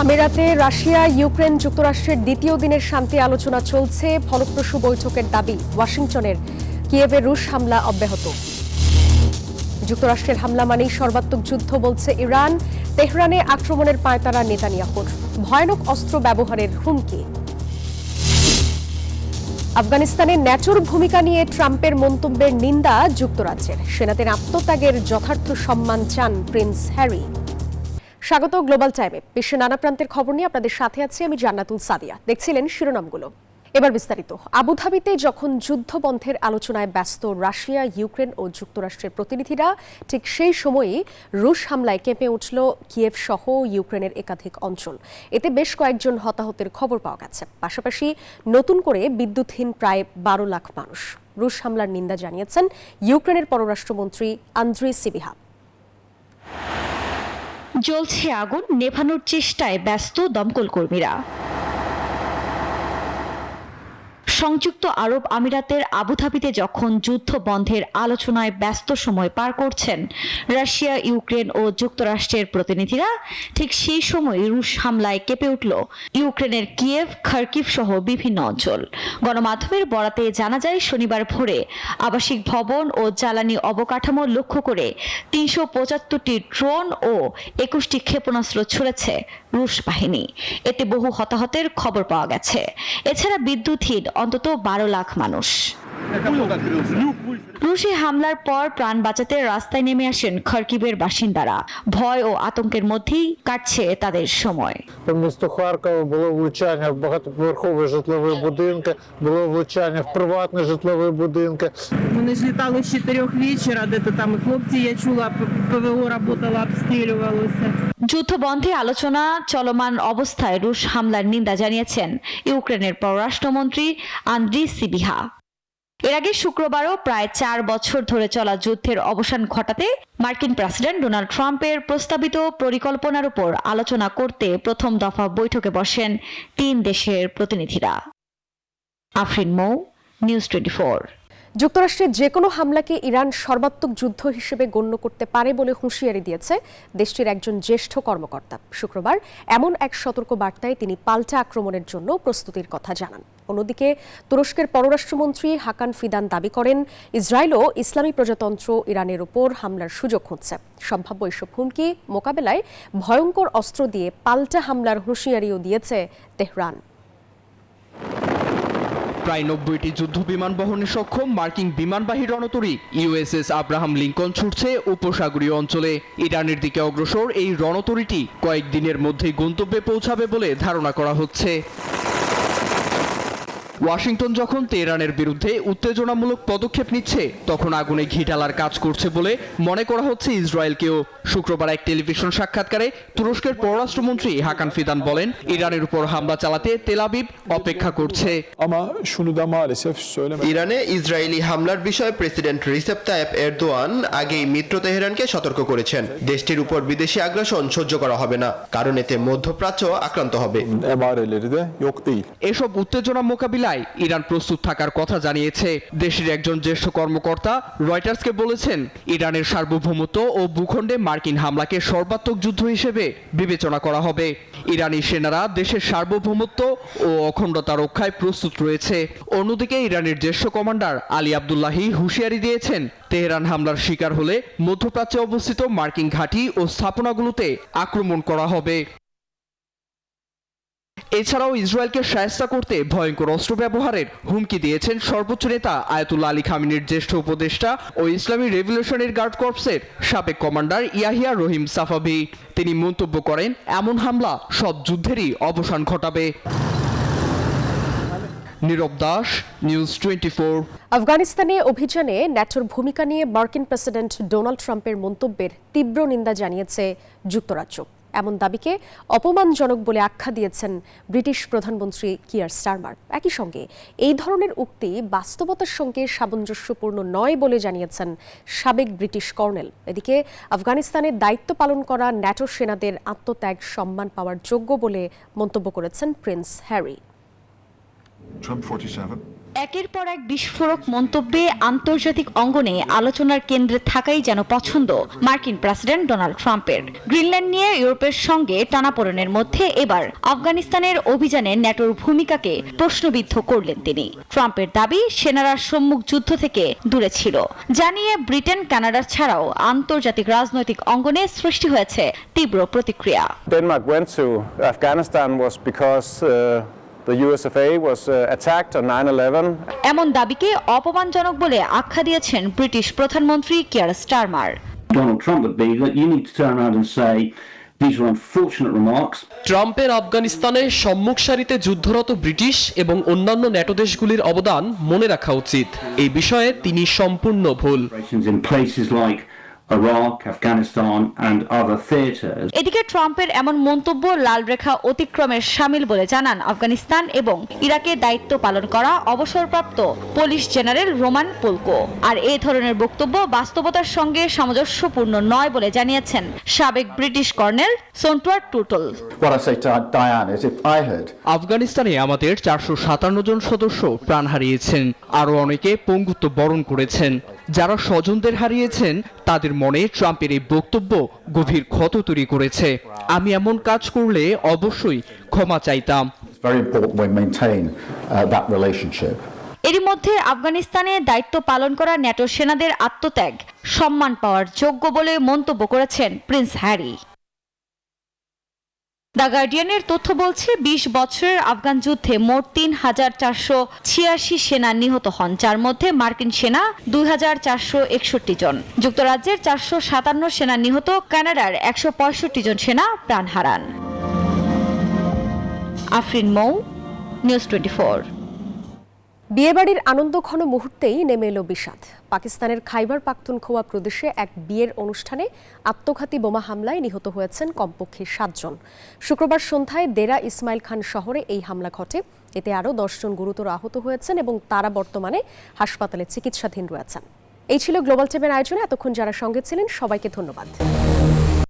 আমিরাতে Russia Ukraine যুক্তরাষ্ট্রের দ্বিতীয় দিনের শান্তি আলোচনা চলছে। ফলপ্রসূ বৈঠকের দাবি ওয়াশিংটনের। কিয়েভে রুশ হামলা অব্যাহত। যুক্তরাষ্ট্রের হামলা মানেই সর্বাত্মক যুদ্ধ বলছে ইরান। তেহরানে আক্রমণের পায়তারা নেতানিয়াহুর। ভয়ানক অস্ত্র ব্যবহারের হুমকি। আফগানিস্তানে ন্যাটোর ভূমিকা নিয়ে ট্রাম্পের মন্তব্যের নিন্দা যুক্তরাজ্যের। সেনাদের আত্মত্যাগের যথার্থ সম্মান চান প্রিন্স হ্যারি। স্বাগত গ্লোবাল টাইমে। বিশ্বের নানা প্রান্তের খবর নিয়ে আপনাদের সাথে আছি আমি জান্নাতুল সাদিয়া। দেখছিলেন শিরোনামগুলো, এবার বিস্তারিত। আবুধাবিতে যখন যুদ্ধবন্ধের আলোচনায় ব্যস্ত রাশিয়া, ইউক্রেন ও যুক্তরাষ্ট্রের প্রতিনিধিরা, ঠিক সেই সময়ই রুশ হামলায় কেঁপে উঠল কিয়েভ সহ ইউক্রেনের একাধিক অঞ্চল। এতে বেশ কয়েকজন হতাহতের খবর পাওয়া গেছে। পাশাপাশি নতুন করে বিদ্যুৎহীন প্রায় 12 লাখ মানুষ। রুশ হামলার নিন্দা জানিয়েছেন ইউক্রেনের পররাষ্ট্রমন্ত্রী আন্দ্রি সিবিহা। জ্বলছে আগুন, নেভানোর চেষ্টায় ব্যস্ত দমকল কর্মীরা। সংযুক্ত আরব আমিরাতের আবুধাবিতে যখন যুদ্ধ বন্ধের আলোচনায় ব্যস্ত সময় পার করছেন রাশিয়া, ইউক্রেন ও যুক্তরাষ্ট্রের প্রতিনিধিরা, ঠিক সেই সময় রুশ হামলায় কেঁপে উঠল ইউক্রেনের কিয়েভ, খার্কিভ সহ বিভিন্ন অঞ্চল। গণমাধ্যমের বরাতে জানা যায়, শনিবার ভোরে আবাসিক ভবন ও জ্বালানি অবকাঠামো লক্ষ্য করে 375টি ড্রোন ও 21টি ক্ষেপণাস্ত্র ছুড়েছে রুশ বাহিনী। এতে বহু হতাহতের খবর পাওয়া গেছে। এছাড়া বিদ্যুৎহীন অন্তত 12 লাখ মানুষ। রুশি হামলার পর প্রাণ বাঁচাতে রাস্তায় নেমে আসেন খার্কিভের বাসিন্দারা। ভয় ও আতঙ্কের মধ্যেই কাটছে তাদের সময়। По місту Харкова було влучання в багатоповерхові житлові будинки, було влучання в приватні житлові будинки. Вони ж літали з 4 вечора, де-то там і хлопці, я чула, ПВО работало, обстрілювалося. যুদ্ধবন্ধে আলোচনা চলমান অবস্থায় রুশ হামলার নিন্দা জানিয়েছেন ইউক্রেনের পররাষ্ট্রমন্ত্রী আন্দ্রি সিবিহা। এর আগে শুক্রবারও প্রায় 4 বছর ধরে চলা যুদ্ধের অবসান ঘটাতে মার্কিন প্রেসিডেন্ট ডোনাল্ড ট্রাম্পের প্রস্তাবিত পরিকল্পনার উপর আলোচনা করতে প্রথম দফা বৈঠকে বসেন 3 দেশের প্রতিনিধিরা। আফরিন মৌ, নিউজ 24। যুক্তরাষ্ট্রের যে কোনো হামলাকে ইরান সর্বাত্মক যুদ্ধ হিসেবে গণ্য করতে পারে বলে হুঁশিয়ারি দিয়েছে দেশটির একজন জ্যেষ্ঠ কর্মকর্তা। শুক্রবার এমন এক সতর্ক বার্তায় তিনি পাল্টা আক্রমণের জন্য প্রস্তুতির কথা জানান। অন্যদিকে তুরস্কের পররাষ্ট্রমন্ত্রী হাকান ফিদান দাবি করেন, ইসরায়েলও ইসলামী প্রজাতন্ত্র ইরানের উপর হামলার সুযোগ খুঁজছে। সম্ভাব্য এসব হুমকি মোকাবেলায় ভয়ঙ্কর অস্ত্র দিয়ে পাল্টা হামলার হুঁশিয়ারিও দিয়েছে তেহরান। প্রায় 90টি যুদ্ধ বিমান বহনে সক্ষম মার্কিন বিমানবাহী রণতরী ইউএসএস আব্রাহাম লিঙ্কন ছুটছে উপসাগরীয় অঞ্চলে। ইরানের দিকে অগ্রসর এই রণতরীটি কয়েকদিনের মধ্যেই গন্তব্যে পৌঁছাবে বলে ধারণা করা হচ্ছে। ওয়াশিংটন যখন তেহরানের বিরুদ্ধে উত্তেজনামূলক পদক্ষেপ নিচ্ছে, তখন আগুনে ঘি ঢালার কাজ করছে বলে মনে করা হচ্ছে ইসরায়েলকেও। শুক্রবার এক টেলিভিশন সাক্ষাৎকারে তুরস্কের পররাষ্ট্রমন্ত্রী হাকান ফিদান বলেন, ইরানের উপর হামলা চালাতে তেল আবিব অপেক্ষা করছে। ইরানে ইসরায়েলি হামলার বিষয়ে প্রেসিডেন্ট রিসেপ তাইপ এরদোয়ান আগেই মিত্র তেহরানকে সতর্ক করেছেন, দেশটির উপর বিদেশি আগ্রাসন সহ্য করা হবে না, কারণ এতে মধ্যপ্রাচ্য আক্রান্ত হবে। এসব উত্তেজনা মোকাবিলায় ইরান প্রস্তুত থাকার কথা জানিয়েছে। দেশের একজন জ্যেষ্ঠ কর্মকর্তা রয়টার্সকে বলেছেন, ইরানের সার্বভৌমত্ব ও ভূখণ্ডে মার্কিন হামলাকে সর্বাত্মক যুদ্ধ হিসেবে বিবেচনা করা হবে। ইরানি সেনারা দেশের সার্বভৌমত্ব ও অখণ্ডতা রক্ষায় প্রস্তুত রয়েছে। অন্যদিকে ইরানের জ্যেষ্ঠ কমান্ডার আলী আব্দুল্লাহি হুঁশিয়ারি দিয়েছেন, তেহরান হামলার শিকার হলে মধ্যপ্রাচ্যে অবস্থিত মার্কিন ঘাঁটি ও স্থাপনাগুলোতে আক্রমণ করা হবে। এছাড়াও ইসরায়েলকে শায়েস্তা করতে ভয়ঙ্কর অস্ত্র ব্যবহারের হুমকি দিয়েছেন সর্বোচ্চ নেতা আয়াতুল্লাহ আলী খামেনির জ্যেষ্ঠ উপদেষ্টা ও ইসলামী রেভলিউশনারি গার্ড কর্পসের সাবেক কমান্ডার ইয়াহিয়া রহিম সাফাভি। তিনি মন্তব্য করেন, এমন হামলা সব যুদ্ধেরই অবসান ঘটাবে। নীরব দাস, নিউজ 24। আফগানিস্তানে অভিযানে ন্যাটোর ভূমিকা নিয়ে মার্কিন প্রেসিডেন্ট ডোনাল্ড ট্রাম্পের মন্তব্যের তীব্র নিন্দা জানিয়েছে যুক্তরাজ্য। এমন দাবিকে অপমানজনক বলে আখ্যা দিয়েছেন ব্রিটিশ প্রধানমন্ত্রী কিয়ার স্টারমার। একই সঙ্গে এই ধরনের উক্তি বাস্তবতার সঙ্গে সামঞ্জস্যপূর্ণ নয় বলে জানিয়েছেন সাবেক ব্রিটিশ কর্নেল। এদিকে আফগানিস্তানে দায়িত্ব পালন করা ন্যাটো সেনাদের আত্মত্যাগ সম্মান পাওয়ার যোগ্য বলে মন্তব্য করেছেন প্রিন্স হ্যারি। একের পর এক বিস্ফোরক মন্তব্যে আন্তর্জাতিক অঙ্গনে আলোচনার কেন্দ্রে থাকাই যেন পছন্দ মার্কিন প্রেসিডেন্ট ডোনাল্ড ট্রাম্পের। গ্রিনল্যান্ড নিয়ে ইউরোপের সঙ্গে টানাপোড়েনের মধ্যে এবার আফগানিস্তানের অভিযানে ন্যাটোর ভূমিকাকে প্রশ্নবিদ্ধ করলেন তিনি। ট্রাম্পের দাবি সেনারা সম্মুখ যুদ্ধ থেকে দূরে ছিল, জানিয়ে ব্রিটেন, কানাডা ছাড়াও আন্তর্জাতিক রাজনৈতিক অঙ্গনে সৃষ্টি হয়েছে তীব্র প্রতিক্রিয়া। Denmark went to Afghanistan was because the USFA was attacked on 9/11. এমন দাবিকে অপমানজনক বলে আখ্যা দিয়েছেন ব্রিটিশ প্রধানমন্ত্রী Keir Starmer. Donald Trump would be that you need to turn around and say these are unfortunate remarks. ট্রাম্পের আফগানিস্তানে সম্মুখ সারিতে যুদ্ধরত ব্রিটিশ এবং অন্যান্য ন্যাটো দেশগুলির অবদান মনে রাখা উচিত। এই বিষয়ে তিনি সম্পূর্ণ ভুল। In places like Iraq, Afghanistan and other theaters. এদিকে ট্রাম্পের এমন মন্তব্য লাল রেখা অতিক্রমের শামিল বলে জানান আফগানিস্তান এবং ইরাকে দায়িত্ব পালন করা অবসরপ্রাপ্ত পুলিশ জেনারেল রোমান পোলকো। আর এই ধরনের বক্তব্য বাস্তবতার সঙ্গে সামঞ্জস্যপূর্ণ নয় বলে জানিয়েছেন সাবেক British colonel Stuart Tuttle. What I say to Diane is if I heard আফগানিস্তানে আমাদের 457 জন সদস্য প্রাণ হারিয়েছেন, আরও অনেকে পঙ্গুত্ব বরণ করেছেন। যারা স্বজনদের হারিয়েছেন তাদের মনে ট্রাম্পের এই বক্তব্য গভীর ক্ষত তৈরি করেছে। আমি এমন কাজ করলে অবশ্যই ক্ষমা চাইতাম। it's very important we maintain that relationship. এরই মধ্যে আফগানিস্তানে দায়িত্ব পালন করা ন্যাটো সেনাদের আত্মত্যাগ সম্মান পাওয়ার যোগ্য বলে মন্তব্য করেছেন প্রিন্স হ্যারি। দ্য গার্ডিয়ানের তথ্য বলছে 20 বছরের আফগান যুদ্ধে মোট 3,486 সেনা নিহত হন, যার মধ্যে মার্কিন সেনা 2,461 জন, যুক্তরাজ্যের 457 সেনা নিহত, কানাডার 165 জন সেনা প্রাণ হারান। আফরিন মৌ, নিউজ 24। বিয়েবাড়ির আনন্দঘন মুহূর্তেই নেমে এলো বিষাদ। পাকিস্তানের খাইবার পাখতুনখোয়া প্রদেশে এক বিয়ের অনুষ্ঠানে আত্মঘাতী বোমা হামলায় নিহত হয়েছেন কমপক্ষে 7 জন। শুক্রবার সন্ধ্যায় দেরা ইসমাইল খান শহরে এই হামলা ঘটে। এতে আরও 10 জন গুরুতর আহত হয়েছেন এবং তারা বর্তমানে হাসপাতালে চিকিৎসাধীন রয়েছেন। এই ছিল গ্লোবাল টাইমের আয়োজনে। এতক্ষণ যারা সঙ্গে ছিলেন সবাইকে ধন্যবাদ।